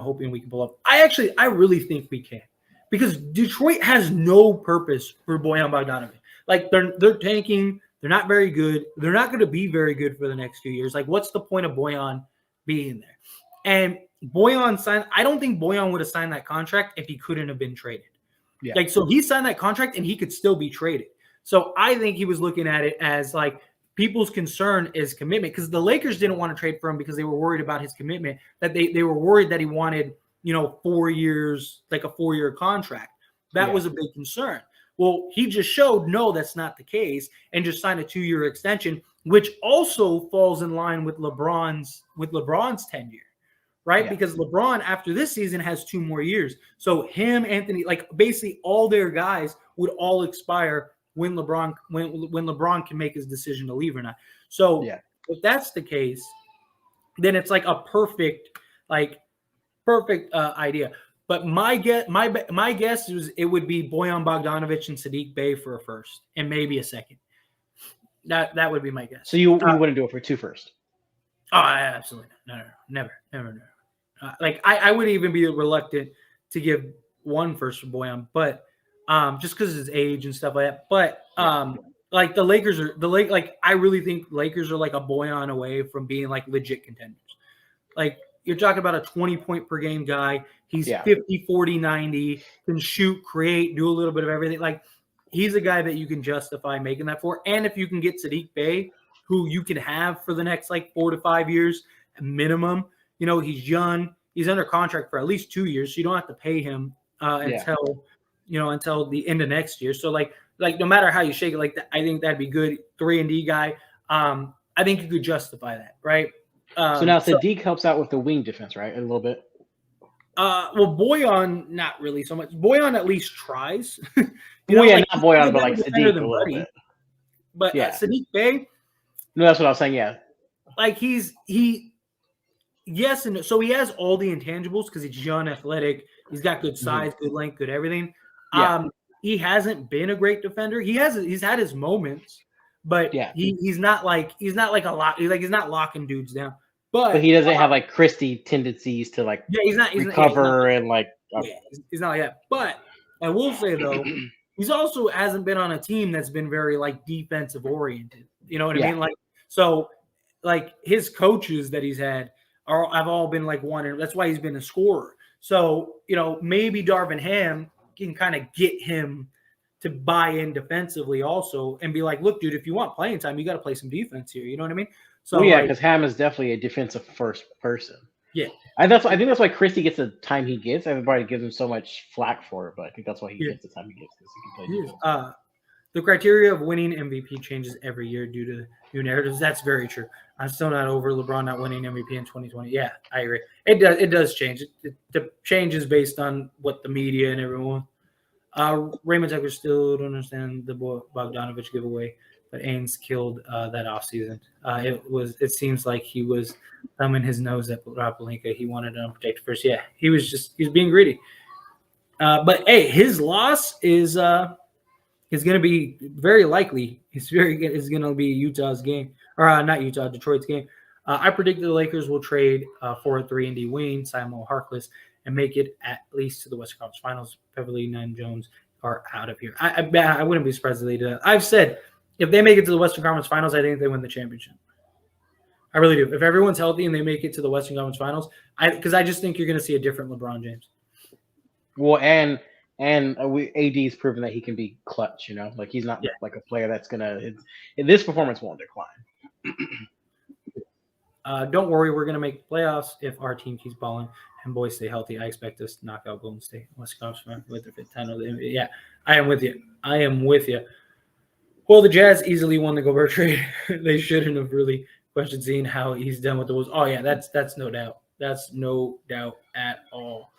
hoping we can pull up. I really think we can, because Detroit has no purpose for Bojan Bogdanovic. Like they're tanking. They're not very good. They're not going to be very good for the next few years. Like, what's the point of Bojan being there? And Bojan signed. I don't think Bojan would have signed that contract if he couldn't have been traded. Yeah. Like, so he signed that contract and he could still be traded. So I think he was looking at it as like people's concern is commitment, because the Lakers didn't want to trade for him because they were worried about his commitment, that they were worried that he wanted, 4 years, like a 4-year contract. That was a big concern. Well, he just showed, no, that's not the case, and just signed a 2-year extension, which also falls in line with LeBron's tenure, right? Yeah. Because LeBron, after this season, has 2 more years. So him, Anthony, like basically all their guys would all expire when LeBron can make his decision to leave or not. So if that's the case, then it's like a perfect idea. But my guess is it would be Bojan Bogdanovic and Saddiq Bey for a first and maybe a second. That would be my guess. So you wouldn't do it for 2 first? Oh, absolutely no, never. I would even be reluctant to give 1 first for Bojan, but just because of his age and stuff like that. But like the Lakers I really think Lakers are like a Bojan away from being like legit contenders. Like, you're talking about a 20-point per game guy. He's 50, 40, 90, can shoot, create, do a little bit of everything. Like, he's a guy that you can justify making that for. And if you can get Saddiq Bey, who you can have for the next 4 to 5 years minimum, he's young. He's under contract for at least 2 years, so you don't have to pay him until the end of next year. So like no matter how you shake it, I think that'd be good. 3-and-D guy. I think you could justify that, right? So now Saddiq helps out with the wing defense, right? A little bit. Well, Bojan, not really so much. Bojan at least tries. Not Bojan, but like Saddiq a little bit. But Saddiq Bey. No, that's what I was saying. Yeah. Like yes, and so he has all the intangibles because he's young, athletic. He's got good size, good length, good everything. Yeah. He hasn't been a great defender. He's had his moments, but he's not like a lot. He's not locking dudes down. But he doesn't have Christie tendencies to recover and he's not like that. But I will say though, he's also hasn't been on a team that's been very defensive oriented. You know what I mean? So his coaches that he's had have all been one. That's why he's been a scorer. So maybe Darvin Ham can kind of get him to buy in defensively also and be like, look, dude, if you want playing time, you got to play some defense here. You know what I mean? So because Ham is definitely a defensive first person. Yeah. I think that's why Christie gets the time he gets. Everybody gives him so much flack for it, but I think that's why he gets the time he gets, because he can play defense. The criteria of winning MVP changes every year due to new narratives. That's very true. I'm still not over LeBron not winning MVP in 2020. Yeah, I agree. It does change. It changes based on what the media and everyone. Raymond Tucker still don't understand the Bogdanovic giveaway, but Ainge killed that offseason. It seems like he was thumbing his nose at Rob Pelinka. He wanted an unprotected first. Yeah, he was being greedy. But hey, his loss is going to be very likely. It's going to be Utah's game, or not Utah, Detroit's game. I predict the Lakers will trade for a 3-and-D wing, Simon Harkless, and make it at least to the Western Conference Finals. Beverly, Nunn, Jones are out of here. I wouldn't be surprised if they do that. I've said if they make it to the Western Conference Finals, I think they win the championship. I really do. If everyone's healthy and they make it to the Western Conference Finals, because I just think you're going to see a different LeBron James. Well, and AD's proven that he can be clutch. He's not like a player that's gonna. This performance won't decline. Don't worry, we're gonna make the playoffs if our team keeps balling and boys stay healthy. I expect us to knock out Golden State. West Conference with the 10. Yeah, I am with you. Well, the Jazz easily won the Gobert trade. They shouldn't have really questioned seeing how he's done with the Wolves. Oh yeah, that's no doubt. That's no doubt at all.